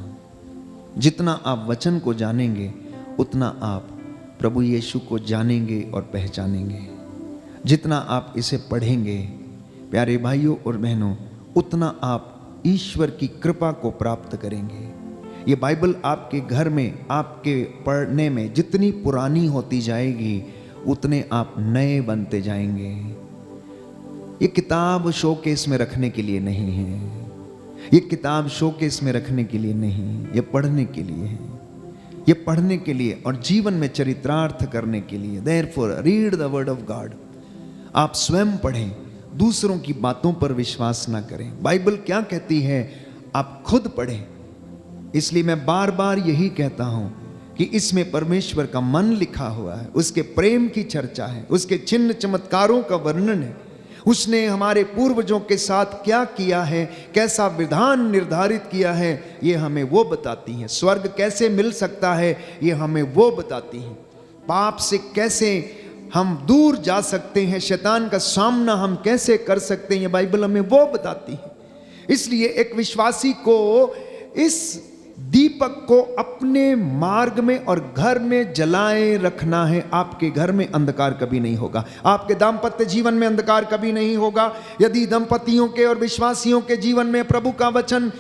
जितना आप वचन को जानेंगे उतना आप प्रभु यीशु को जानेंगे और पहचानेंगे। जितना आप इसे पढ़ेंगे प्यारे भाइयों और बहनों, उतना आप ईश्वर की कृपा को प्राप्त करेंगे। ये बाइबल आपके घर में, आपके पढ़ने में जितनी पुरानी होती जाएगी उतने आप नए बनते जाएंगे। ये किताब शोकेस में रखने के लिए नहीं है, ये किताब शोकेस में रखने के लिए नहीं, ये पढ़ने के लिए है, ये पढ़ने के लिए और जीवन में चरितार्थ करने के लिए। Therefore read the word of God. आप स्वयं पढ़ें, दूसरों की बातों पर विश्वास ना करें। बाइबल क्या कहती है आप खुद पढ़ें। इसलिए मैं बार बार यही कहता हूं कि इसमें परमेश्वर का मन लिखा हुआ है, उसके प्रेम की चर्चा है, उसके चिन्ह चमत्कारों का वर्णन है, उसने हमारे पूर्वजों के साथ क्या किया है, कैसा विधान निर्धारित किया है, ये हमें वो बताती हैं। स्वर्ग कैसे मिल सकता है, ये हमें वो बताती हैं। पाप से कैसे हम दूर जा सकते हैं, शैतान का सामना हम कैसे कर सकते हैं, ये बाइबल हमें वो बताती है। इसलिए एक विश्वासी को इस दीपक को अपने मार्ग में और घर में जलाए रखना है। आपके घर में अंधकार कभी नहीं होगा, आपके दाम्पत्य जीवन में अंधकार कभी नहीं होगा। यदि दंपतियों के और विश्वासियों के जीवन में प्रभु का वचन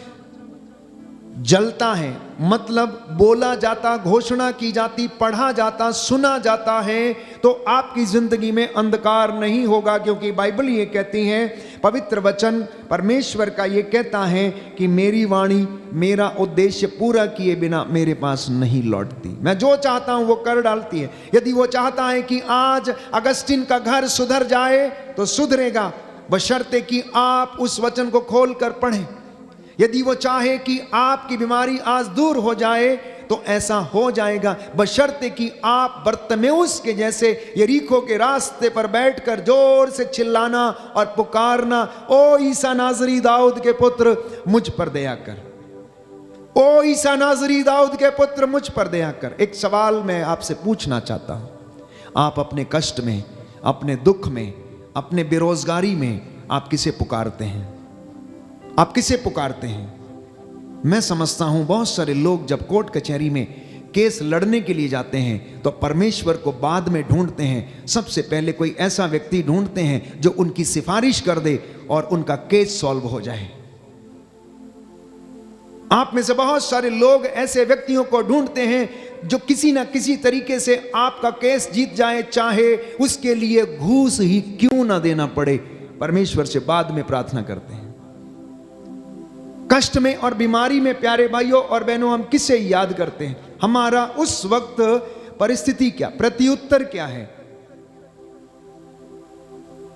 जलता है, मतलब बोला जाता, घोषणा की जाती, पढ़ा जाता, सुना जाता है, तो आपकी जिंदगी में अंधकार नहीं होगा। क्योंकि बाइबल ये कहती है, पवित्र वचन परमेश्वर का ये कहता है कि मेरी वाणी मेरा उद्देश्य पूरा किए बिना मेरे पास नहीं लौटती। मैं जो चाहता हूं वो कर डालती है। यदि वो चाहता है कि आज अगस्टिन का घर सुधर जाए तो सुधरेगा, बशर्ते कि आप उस वचन को खोल कर पढ़ें। यदि वो चाहे कि आपकी बीमारी आज दूर हो जाए तो ऐसा हो जाएगा, बशर्ते कि आप बर्तमेउस के जैसे यरीको के रास्ते पर बैठकर जोर से चिल्लाना और पुकारना, ओ ईसा नाजरी दाऊद के पुत्र मुझ पर दया कर, ओ ईसा नाजरी दाऊद के पुत्र मुझ पर दया कर। एक सवाल मैं आपसे पूछना चाहता हूं, आप अपने कष्ट में, अपने दुख में, अपने बेरोजगारी में आप किसे पुकारते हैं? आप किसे पुकारते हैं? मैं समझता हूं बहुत सारे लोग जब कोर्ट कचहरी में केस लड़ने के लिए जाते हैं तो परमेश्वर को बाद में ढूंढते हैं। सबसे पहले कोई ऐसा व्यक्ति ढूंढते हैं जो उनकी सिफारिश कर दे और उनका केस सॉल्व हो जाए। आप में से बहुत सारे लोग ऐसे व्यक्तियों को ढूंढते हैं जो किसी ना किसी तरीके से आपका केस जीत जाए, चाहे उसके लिए घूस ही क्यों ना देना पड़े। परमेश्वर से बाद में प्रार्थना करते हैं। कष्ट में और बीमारी में प्यारे भाइयों और बहनों हम किसे याद करते हैं? हमारा उस वक्त परिस्थिति क्या, प्रत्युत्तर क्या है?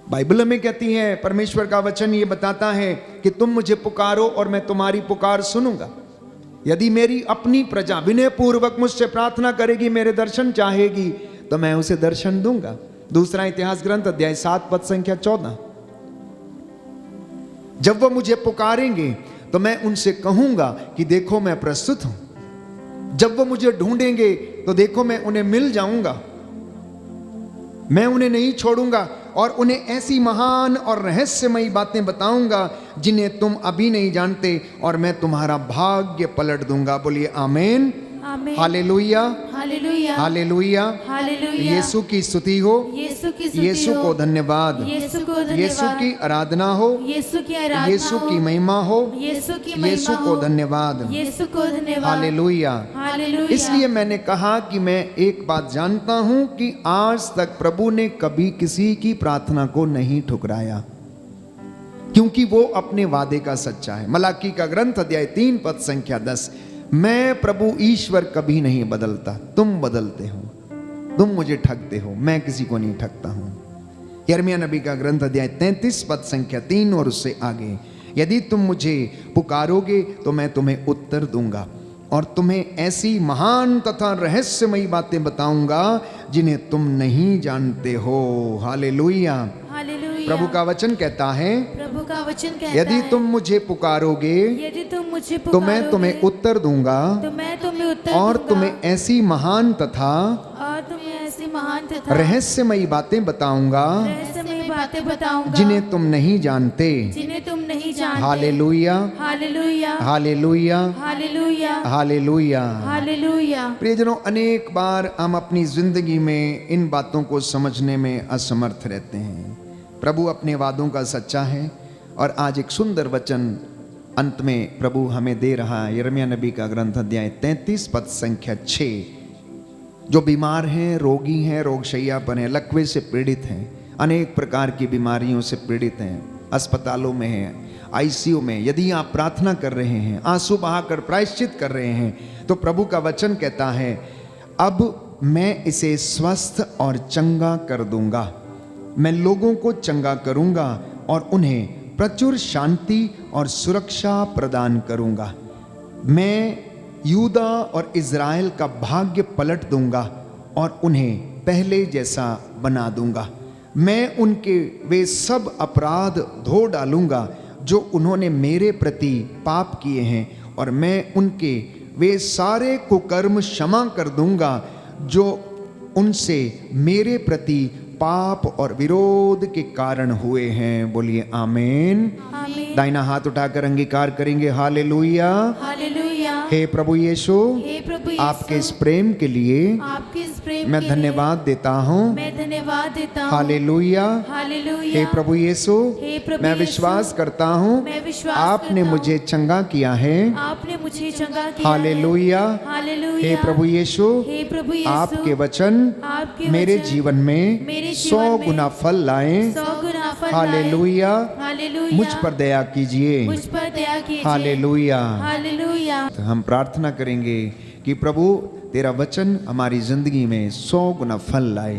बाइबल में कहती है, परमेश्वर का वचन ये बताता है कि तुम मुझे पुकारो और मैं तुम्हारी पुकार सुनूंगा। यदि मेरी अपनी प्रजा विनय पूर्वक मुझसे प्रार्थना करेगी, मेरे दर्शन चाहेगी, तो मैं उसे दर्शन दूंगा। दूसरा इतिहास ग्रंथ अध्याय 7 पद संख्या 14। जब वो मुझे पुकारेंगे तो मैं उनसे कहूंगा कि देखो मैं प्रस्तुत हूं। जब वो मुझे ढूंढेंगे तो देखो मैं उन्हें मिल जाऊंगा। मैं उन्हें नहीं छोड़ूंगा और उन्हें ऐसी महान और रहस्यमयी बातें बताऊंगा जिन्हें तुम अभी नहीं जानते, और मैं तुम्हारा भाग्य पलट दूंगा। बोलिए आमीन, आमीन, हालेलुया, हालेलुया, हालेलुया। हालेलुया। यीशु की स्तुति हो, यीशु की स्तुति यीशु हो, को धन्यवाद, यीशु को धन्यवाद, यीशु की आराधना हो, यीशु की आराधना यीशु हो, की महिमा हो, यीशु की महिमा यीशु हो, को धन्यवाद, यीशु को धन्यवाद, हालेलुया, हालेलुया। इसलिए मैंने कहा कि मैं एक बात जानता हूं कि आज तक प्रभु ने कभी किसी की प्रार्थना को नहीं ठुकराया, क्योंकि वो अपने वादे का सच्चा है। मलाकी का ग्रंथ अध्याय 3 पद संख्या 10, मैं प्रभु ईश्वर कभी नहीं बदलता, तुम बदलते हो, तुम मुझे ठगते हो, मैं किसी को नहीं ठगता हूं। यिर्मयाह नबी का ग्रंथ अध्याय 33 पद संख्या 3 और उससे आगे, यदि तुम मुझे पुकारोगे तो मैं तुम्हें उत्तर दूंगा और तुम्हें ऐसी महान तथा रहस्यमयी बातें बताऊंगा जिन्हें तुम नहीं जानते हो। Hallelujah, hallelujah. प्रभु का वचन कहता है, प्रभु का वचन कहता यदि है, तुम मुझे पुकारोगे यदि तुम मुझे तो मैं पुकारोगे, तुम्हें उत्तर दूंगा तो मैं तुम्हें उत्तर और दूंगा, तुम्हें ऐसी महान तथा और तुम्हें ऐसी महान तथा रहस्यमयी बातें बताऊंगा रहस्यमयी बातें बताऊंगा जिन्हें तुम नहीं जानते। जिन्हें तुम नहीं जानते। हालेलुया, हालेलुया, हालेलुया, हालेलुया, हालेलुया। हालेलुया। प्रियजनों, अनेक बार हम अपनी जिंदगी में इन बातों को समझने में असमर्थ रहते हैं। प्रभु अपने वादों का सच्चा है और आज एक सुंदर वचन अंत में प्रभु हमें दे रहा है। यिर्मयाह नबी का ग्रंथ अध्याय 33 पद संख्या 6। जो बीमार हैं, रोगी हैं, रोगशैया पर हैं, लकवे से पीड़ित हैं, अनेक प्रकार की बीमारियों से पीड़ित हैं, अस्पतालों में हैं, आईसीयू में, यदि आप प्रार्थना कर रहे हैं, आंसू बहाकर प्रायश्चित कर रहे हैं, तो प्रभु का वचन कहता है, अब मैं इसे स्वस्थ और चंगा कर दूंगा। मैं लोगों को चंगा करूंगा और उन्हें प्रचुर शांति और सुरक्षा प्रदान करूंगा। मैं यूदा और इज़राइल का भाग्य पलट दूंगा और उन्हें पहले जैसा बना दूंगा। मैं उनके वे सब अपराध धो डालूंगा जो उन्होंने मेरे प्रति पाप किए हैं, और मैं उनके वे सारे कुकर्म क्षमा कर दूंगा जो उनसे मेरे प्रति पाप और विरोध के कारण हुए हैं। बोलिए आमीन। आमीन। दाहिना हाथ उठाकर अंगीकार करेंगे। हालेलुया। हालेलुया। हे प्रभु यीशु, हे प्रभु यीशु, आपके इस प्रेम के लिए आपके इस प्रेम मैं के धन्यवाद देता हूँ। लिए मैं धन्यवाद देता हूँ। हालेलुया। हालेलुया। हे प्रभु यीशु, हे प्रभु मैं यीशु, विश्वास करता हूँ मैं विश्वास आपने करता हूँ, मुझे चंगा किया है। आपने मुझे चंगा किया है। हालेलुया। हालेलुया। हे प्रभु यीशु, हे प्रभु यीशु, आपके वचन आपके मेरे वचन जीवन में मेरे 100 जीवन में गुना फल लाए। 100 गुना फल हालेलुया। लाए। हालेलुया। मुझ पर दया कीजिए। मुझ पर दया कीजिए। हालेलुया। हालेलुया। तो हम प्रार्थना करेंगे कि प्रभु तेरा वचन हमारी जिंदगी में 100 गुना फल लाए।